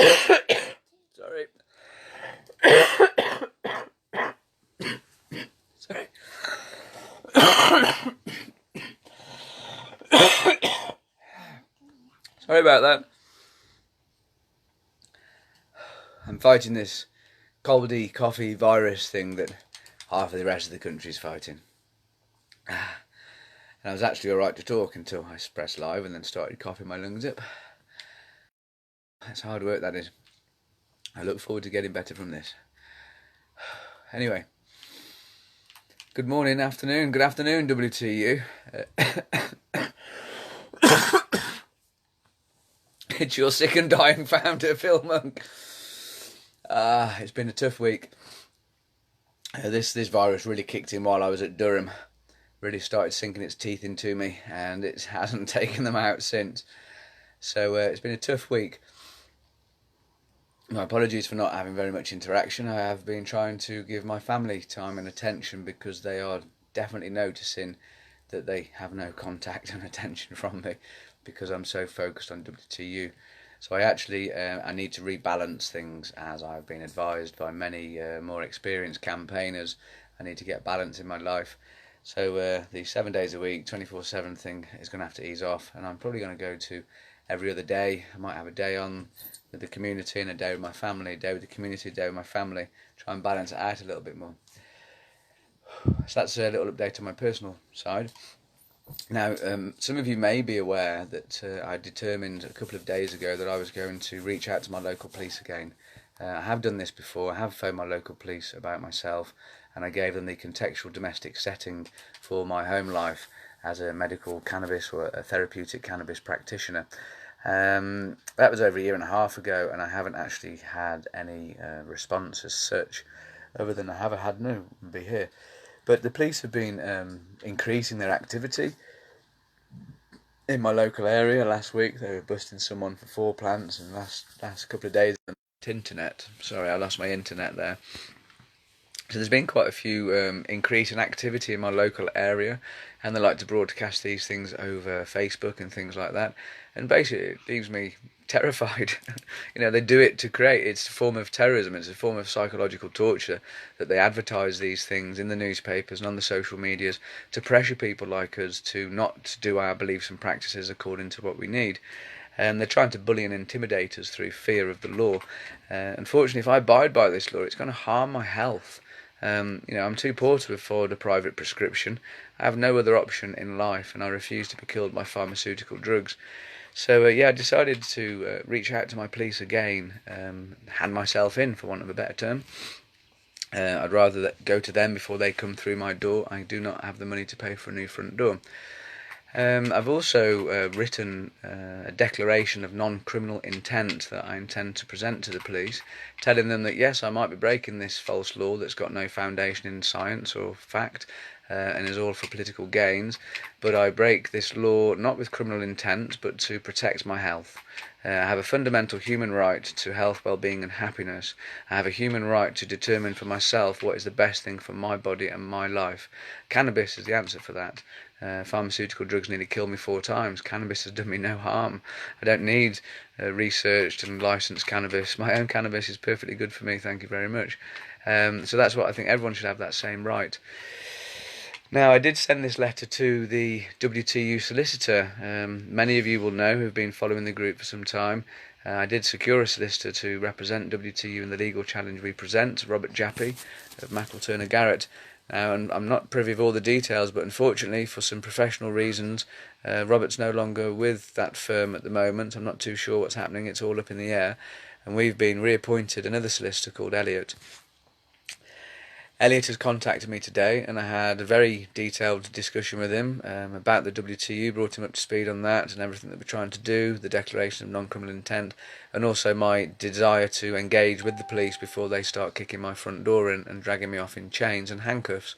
Sorry. Sorry. Sorry about that. I'm fighting this coldy coffee virus thing that half of the rest of the country's fighting. And I was actually alright to talk until I pressed live and then started coughing my lungs up. That's hard work, that is. I look forward to getting better from this. Anyway, good morning, afternoon, good afternoon, WTU. It's your sick and dying founder, Phil Monk. It's been a tough week. This virus really kicked in while I was at Durham. Really started sinking its teeth into me, and it hasn't taken them out since. So it's been a tough week. My apologies for not having very much interaction. I have been trying to give my family time and attention because they are definitely noticing that they have no contact and attention from me because I'm so focused on WTU. So I need to rebalance things, as I've been advised by many more experienced campaigners. I need to get balance in my life. So the 7 days a week, 24/7 thing is going to have to ease off, and I'm probably going to go to every other day. I might have a day on with the community and a day with my family, a day with the community, a day with my family. Try and balance it out a little bit more. So that's a little update on my personal side. Now, some of you may be aware that I determined a couple of days ago that I was going to reach out to my local police again. I have done this before. I have phoned my local police about myself, and I gave them the contextual domestic setting for my home life as a medical cannabis or a therapeutic cannabis practitioner. That was over a year and a half ago, and I haven't actually had any response as such, other than I have had no be here. But the police have been increasing their activity in my local area. Last week they were busting someone for 4 plants, and last couple of days internet. Sorry, I lost my internet there. So there's been quite a few increase in activity in my local area, and they like to broadcast these things over Facebook and things like that. And basically, it leaves me terrified. They do it to create. It's a form of terrorism. It's a form of psychological torture that they advertise these things in the newspapers and on the social medias to pressure people like us to not do our beliefs and practices according to what we need. And they're trying to bully and intimidate us through fear of the law. Unfortunately, if I abide by this law, it's going to harm my health. I'm too poor to afford a private prescription. I have no other option in life, and I refuse to be killed by pharmaceutical drugs. So I decided to reach out to my police again, hand myself in, for want of a better term. I'd rather go to them before they come through my door. I do not have the money to pay for a new front door. I've also written a declaration of non-criminal intent that I intend to present to the police, telling them that yes, I might be breaking this false law that's got no foundation in science or fact and is all for political gains, but I break this law not with criminal intent but to protect my health. I have a fundamental human right to health, well-being and happiness. I have a human right to determine for myself what is the best thing for my body and my life. Cannabis is the answer for that. Pharmaceutical drugs nearly killed me 4 times. Cannabis has done me no harm. I don't need researched and licensed cannabis. My own cannabis is perfectly good for me, thank you very much. So that's what I think. Everyone should have that same right. Now, I did send this letter to the WTU solicitor. Many of you will know who have been following the group for some time. I did secure a solicitor to represent WTU in the legal challenge we present, Robert Jappy of Mackle Garrett. Now, and I'm not privy of all the details, but unfortunately, for some professional reasons, Robert's no longer with that firm at the moment. I'm not too sure what's happening. It's all up in the air. And we've been reappointed another solicitor called Elliot. Elliot has contacted me today, and I had a very detailed discussion with him about the WTU, brought him up to speed on that and everything that we're trying to do, the declaration of non-criminal intent, and also my desire to engage with the police before they start kicking my front door in and dragging me off in chains and handcuffs.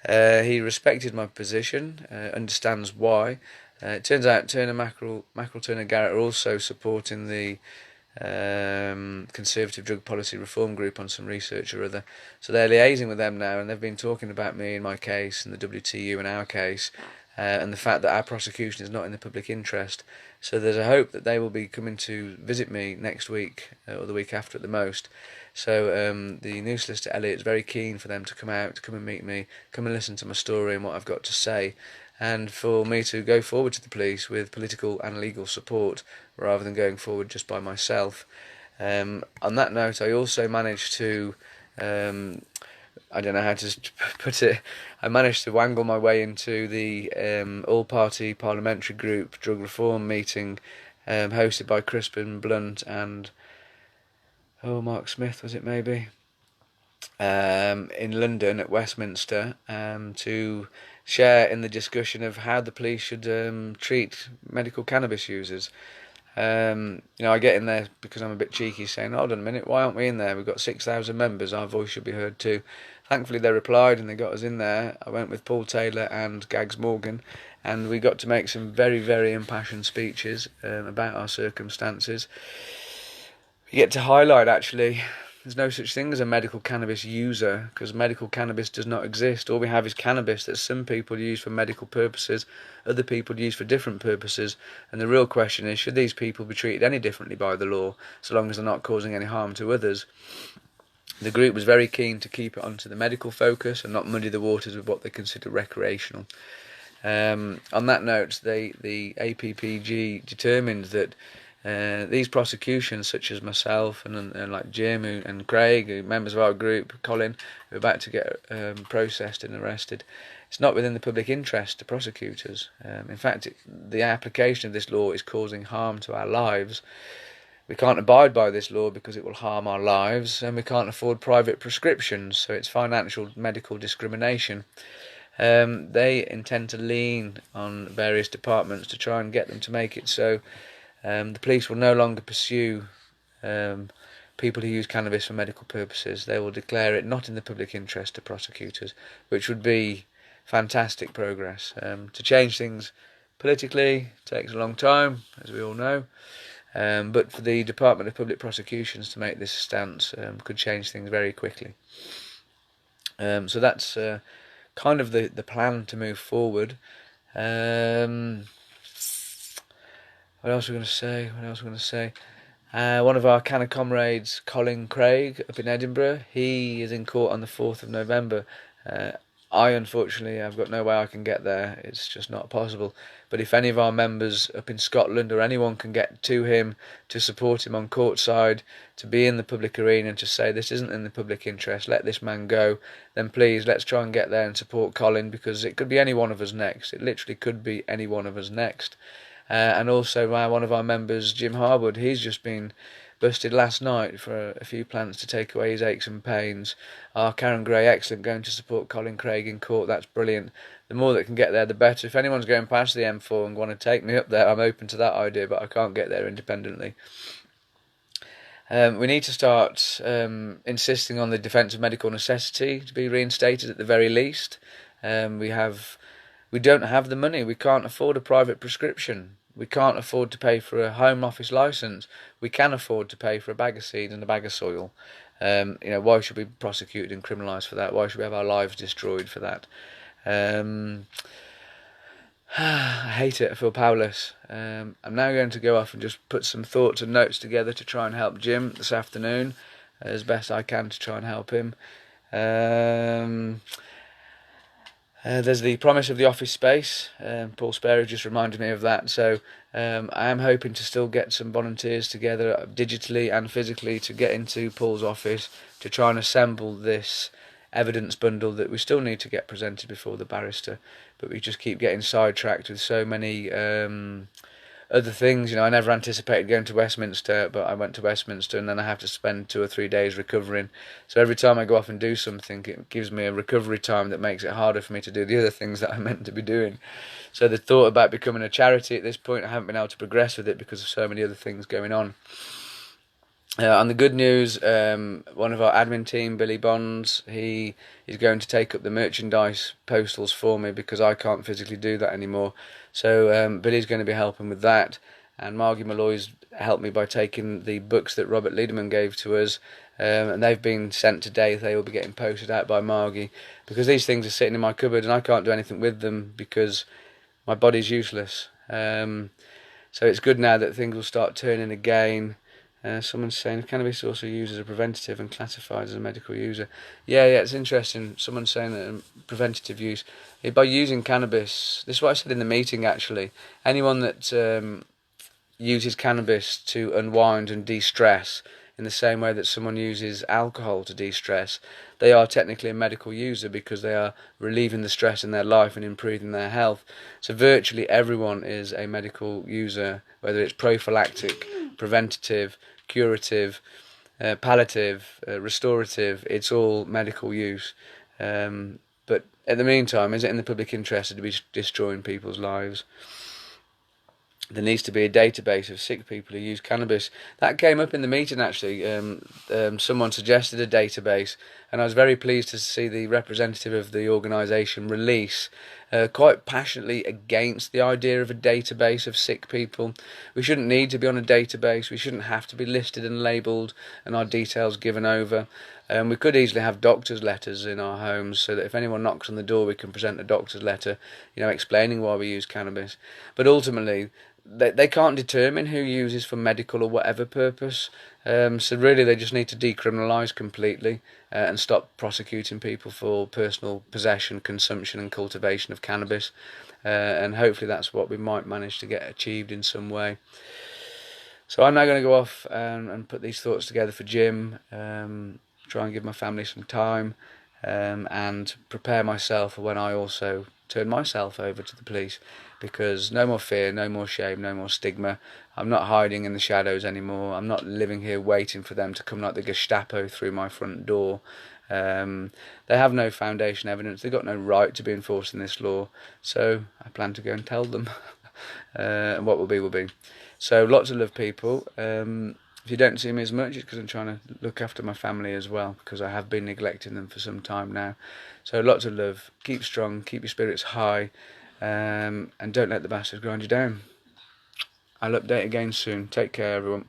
He respected my position, understands why. It turns out Mackle Garrett are also supporting the Conservative Drug Policy Reform Group on some research or other. So they're liaising with them now, and they've been talking about me and my case and the WTU and our case, and the fact that our prosecution is not in the public interest. So there's a hope that they will be coming to visit me next week or the week after at the most. So the new solicitor Elliot is very keen for them to come out, to come and meet me, come and listen to my story and what I've got to say, and for me to go forward to the police with political and legal support rather than going forward just by myself. On that note, I also managed to, I don't know how to put it, I managed to wangle my way into the all-party parliamentary group drug reform meeting hosted by Crispin Blunt and, Mark Smith, was it maybe? In London at Westminster to share in the discussion of how the police should treat medical cannabis users. I get in there because I'm a bit cheeky, saying, hold on a minute, why aren't we in there? We've got 6,000 members, our voice should be heard too. Thankfully they replied and they got us in there. I went with Paul Taylor and Gags Morgan, and we got to make some very, very impassioned speeches about our circumstances. You get to highlight, actually, there's no such thing as a medical cannabis user, because medical cannabis does not exist. All we have is cannabis that some people use for medical purposes, other people use for different purposes, and the real question is, should these people be treated any differently by the law, so long as they're not causing any harm to others? The group was very keen to keep it onto the medical focus and not muddy the waters with what they consider recreational. On that note, the APPG determined that these prosecutions, such as myself and like Jim and Craig, members of our group, Colin, who are about to get processed and arrested, it's not within the public interest to prosecute us. In fact, the application of this law is causing harm to our lives. We can't abide by this law because it will harm our lives, and we can't afford private prescriptions, so it's financial medical discrimination. They intend to lean on various departments to try and get them to make it so the police will no longer pursue people who use cannabis for medical purposes. They will declare it not in the public interest to prosecutors, which would be fantastic progress. To change things politically takes a long time, as we all know, but for the Department of Public Prosecutions to make this stance could change things very quickly. So that's kind of the plan to move forward. What else are we going to say? One of our Canna comrades, Colin Craig, up in Edinburgh, he is in court on the 4th of November. Unfortunately, I've got no way I can get there. It's just not possible. But if any of our members up in Scotland or anyone can get to him to support him on courtside, to be in the public arena and to say this isn't in the public interest, let this man go, then please let's try and get there and support Colin, because it could be any one of us next. It literally could be any one of us next. And also one of our members, Jim Harwood, he's just been busted last night for a few plants to take away his aches and pains. Karen Gray, excellent, going to support Colin Craig in court. That's brilliant. The more that can get there, the better. If anyone's going past the M4 and want to take me up there, I'm open to that idea, but I can't get there independently. We need to start insisting on the defence of medical necessity to be reinstated at the very least. We don't have the money. We can't afford a private prescription. We can't afford to pay for a home office licence. We can afford to pay for a bag of seed and a bag of soil. Why should we be prosecuted and criminalised for that? Why should we have our lives destroyed for that? I hate it. I feel powerless. I'm now going to go off and just put some thoughts and notes together to try and help Jim this afternoon as best I can to try and help him. There's the promise of the office space. Paul Sparrow just reminded me of that. So I am hoping to still get some volunteers together digitally and physically to get into Paul's office to try and assemble this evidence bundle that we still need to get presented before the barrister, but we just keep getting sidetracked with so many other things. I never anticipated going to Westminster, but I went to Westminster and then I have to spend 2 or 3 days recovering. So every time I go off and do something, it gives me a recovery time that makes it harder for me to do the other things that I meant to be doing. So the thought about becoming a charity at this point, I haven't been able to progress with it because of so many other things going on. On the good news, one of our admin team, Billy Bonds, he is going to take up the merchandise postals for me because I can't physically do that anymore. So Billy's going to be helping with that, and Margie Malloy's helped me by taking the books that Robert Liederman gave to us, and they've been sent today. They will be getting posted out by Margie, because these things are sitting in my cupboard and I can't do anything with them because my body's useless. So it's good now that things will start turning again. Someone's saying cannabis also used as a preventative and classified as a medical user. Yeah, it's interesting. Someone's saying that preventative use, by using cannabis, this is what I said in the meeting actually, anyone that uses cannabis to unwind and de-stress in the same way that someone uses alcohol to de-stress, they are technically a medical user because they are relieving the stress in their life and improving their health. So virtually everyone is a medical user, whether it's prophylactic, preventative, curative, palliative, restorative, it's all medical use. But at the meantime, is it in the public interest to be destroying people's lives? There needs to be a database of sick people who use cannabis. That came up in the meeting actually. Someone suggested a database, and I was very pleased to see the representative of the organisation release quite passionately against the idea of a database of sick people. We shouldn't need to be on a database. We shouldn't have to be listed and labelled and our details given over. We could easily have doctor's letters in our homes so that if anyone knocks on the door we can present a doctor's letter, explaining why we use cannabis. But ultimately they can't determine who uses for medical or whatever purpose. So really they just need to decriminalise completely and stop prosecuting people for personal possession, consumption and cultivation of cannabis. And hopefully that's what we might manage to get achieved in some way. So I'm now going to go off and put these thoughts together for Jim, try and give my family some time, and prepare myself for when I also turn myself over to the police, because no more fear, no more shame, no more stigma. I'm not hiding in the shadows anymore. I'm not living here waiting for them to come like the Gestapo through my front door. They have no foundation evidence. They've got no right to be enforcing this law. So I plan to go and tell them. And what will be, will be. So lots of love, people. If you don't see me as much, it's because I'm trying to look after my family as well, because I have been neglecting them for some time now. So lots of love. Keep strong, keep your spirits high, and don't let the bastards grind you down. I'll update again soon. Take care, everyone.